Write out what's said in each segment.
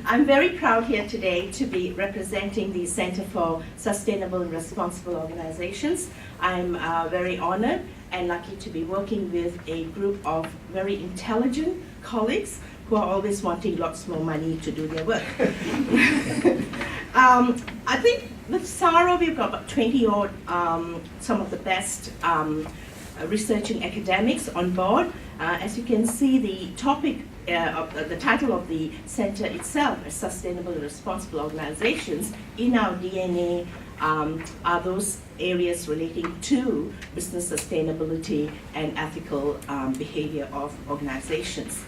I'm very proud here today to be representing the Center for Sustainable and Responsible Organizations. I'm very honored and lucky to be working with a group of very intelligent colleagues who are always wanting lots more money to do their work. I think with CSaRO we've got about 20 odd, some of the best researching academics on board. As you can see, the topic the title of the center itself is Sustainable and Responsible Organizations. In our DNA are those areas relating to business sustainability and ethical behavior of organizations.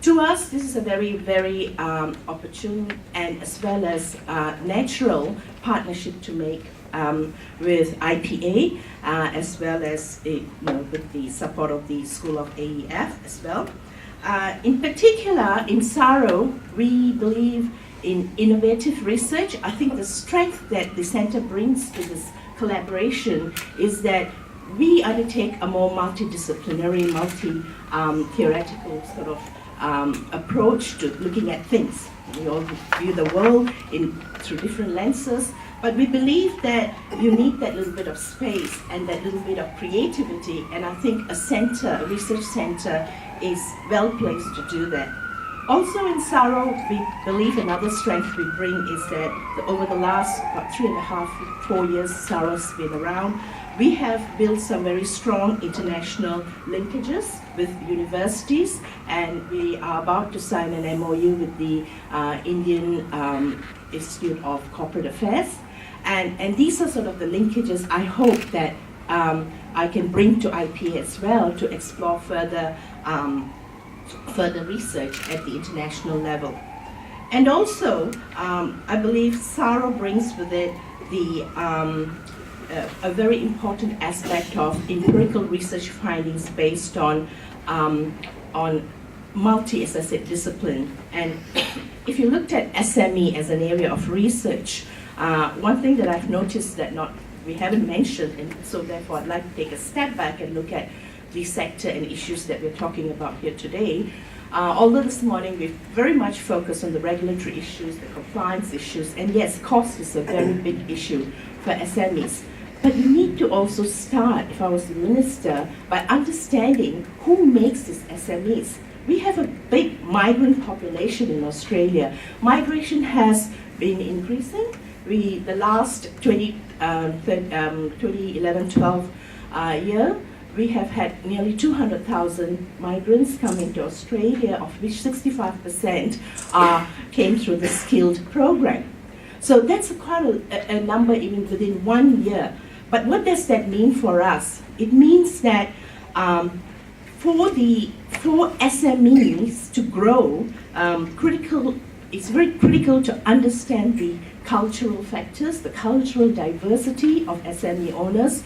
To us, this is a very, very opportune and as well as natural partnership to make with IPA, as well as with the support of the School of AEF as well. In particular, in CSaRO, we believe in innovative research. I think the strength that the center brings to this collaboration is that we undertake a more multidisciplinary, multi-theoretical sort of approach to looking at things. We all view the world through different lenses, but we believe that you need that little bit of space and that little bit of creativity, and I think a research center, is well placed to do that. Also in CSaRO, we believe another strength we bring is that over the last about 3.5, 4 years CSaRO's been around, we have built some very strong international linkages with universities, and we are about to sign an MOU with the Indian Institute of Corporate Affairs. And these are sort of the linkages I hope that I can bring to IPA as well to explore further research at the international level. And also, I believe CSaRO brings with it a very important aspect of empirical research findings based on multi, as I said, discipline. And if you looked at SME as an area of research, one thing that I've noticed that we haven't mentioned, and so therefore I'd like to take a step back and look at the sector and issues that we're talking about here today. Although this morning we've very much focused on the regulatory issues, the compliance issues, and yes, cost is a very big issue for SMEs. But you need to also start, if I was the minister, by understanding who makes these SMEs. We have a big migrant population in Australia. Migration has been increasing. The last 2011-12 year, we have had nearly 200,000 migrants come into Australia, of which 65% came through the skilled program. So that's quite a number even within 1 year. But what does that mean for us? It means that for SMEs to grow, it's very critical to understand the cultural factors, the cultural diversity of SME owners.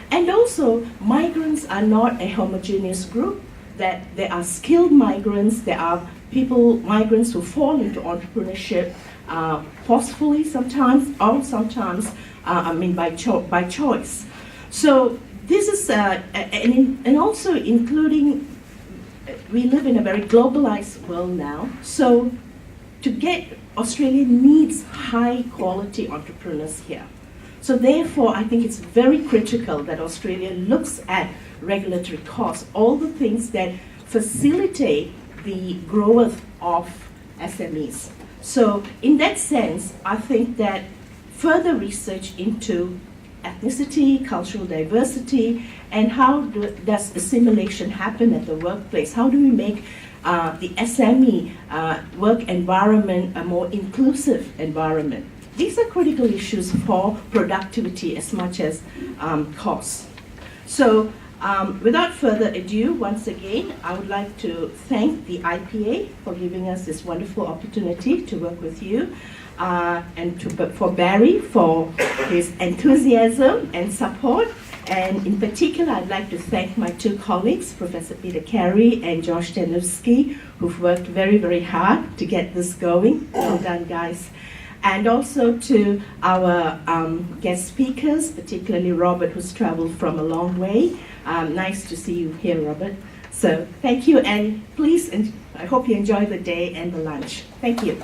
And also, migrants are not a homogeneous group, that there are skilled migrants, there are migrants who fall into entrepreneurship forcefully sometimes, or sometimes, by choice. So this is, and also including, we live in a very globalized world now, so Australia needs high quality entrepreneurs here. So therefore, I think it's very critical that Australia looks at regulatory costs, all the things that facilitate the growth of SMEs. So in that sense, I think that further research into ethnicity, cultural diversity, and how does assimilation happen at the workplace? How do we make the SME work environment a more inclusive environment? These are critical issues for productivity as much as costs. So without further ado, once again, I would like to thank the IPA for giving us this wonderful opportunity to work with you, and for Barry for his enthusiasm and support. And in particular, I'd like to thank my two colleagues, Professor Peter Carey and Josh Danowski, who've worked very, very hard to get this going. Well done, guys. And also to our guest speakers, particularly Robert, who's traveled from a long way. Nice to see you here, Robert. So thank you, and please, and I hope you enjoy the day and the lunch. Thank you.